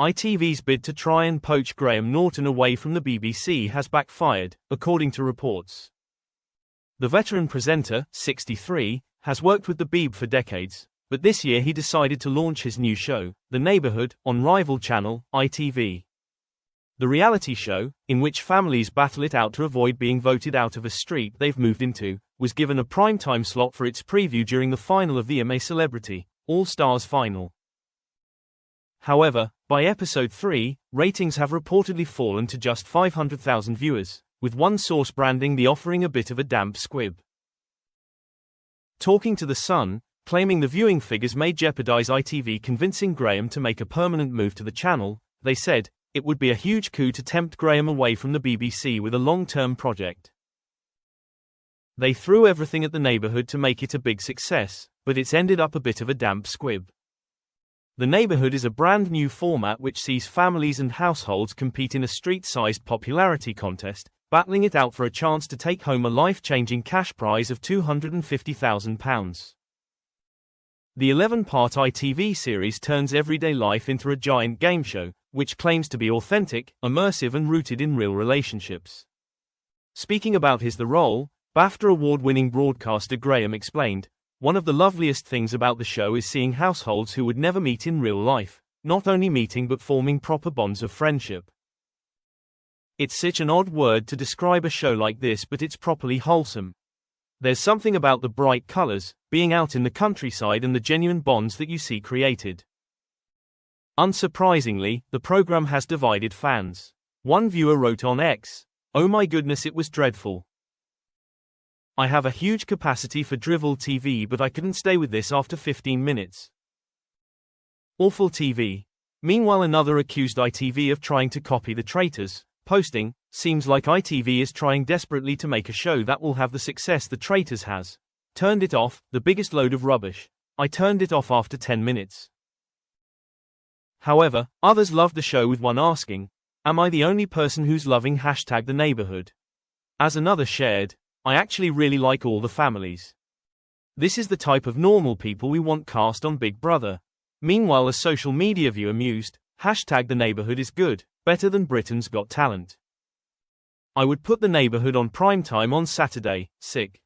ITV's bid to try and poach Graham Norton away from the BBC has backfired, according to reports. The veteran presenter, 63, has worked with the Beeb for decades, but this year he decided to launch his new show, The Neighbourhood, on rival channel, ITV. The reality show, in which families battle it out to avoid being voted out of a street they've moved into, was given a primetime slot for its preview during the final of the VMA Celebrity All-Stars final. However, by episode 3, ratings have reportedly fallen to just 500,000 viewers, with one source branding the offering a bit of a damp squib. Talking to The Sun, claiming the viewing figures may jeopardize ITV convincing Graham to make a permanent move to the channel, they said, "It would be a huge coup to tempt Graham away from the BBC with a long-term project. They threw everything at The Neighbourhood to make it a big success, but it's ended up a bit of a damp squib." The Neighbourhood is a brand new format which sees families and households compete in a street-sized popularity contest, battling it out for a chance to take home a life-changing cash prize of £250,000. The 11-part ITV series turns everyday life into a giant game show, which claims to be authentic, immersive and rooted in real relationships. Speaking about the role, BAFTA award-winning broadcaster Graham explained, "One of the loveliest things about the show is seeing households who would never meet in real life, not only meeting but forming proper bonds of friendship. It's such an odd word to describe a show like this, but it's properly wholesome. There's something about the bright colors, being out in the countryside and the genuine bonds that you see created." Unsurprisingly, the program has divided fans. One viewer wrote on X, "Oh my goodness, it was dreadful. I have a huge capacity for drivel TV, but I couldn't stay with this after 15 minutes. Awful TV." Meanwhile, another accused ITV of trying to copy The Traitors, posting, "Seems like ITV is trying desperately to make a show that will have the success The Traitors has. Turned it off, the biggest load of rubbish. I turned it off after 10 minutes. However, others loved the show, with one asking, "Am I the only person who's loving #The Neighbourhood?" As another shared, "I actually really like all the families. This is the type of normal people we want cast on Big Brother." Meanwhile, a social media viewer mused, "The Neighbourhood is good, better than Britain's Got Talent. I would put The Neighbourhood on primetime on Saturday, sick."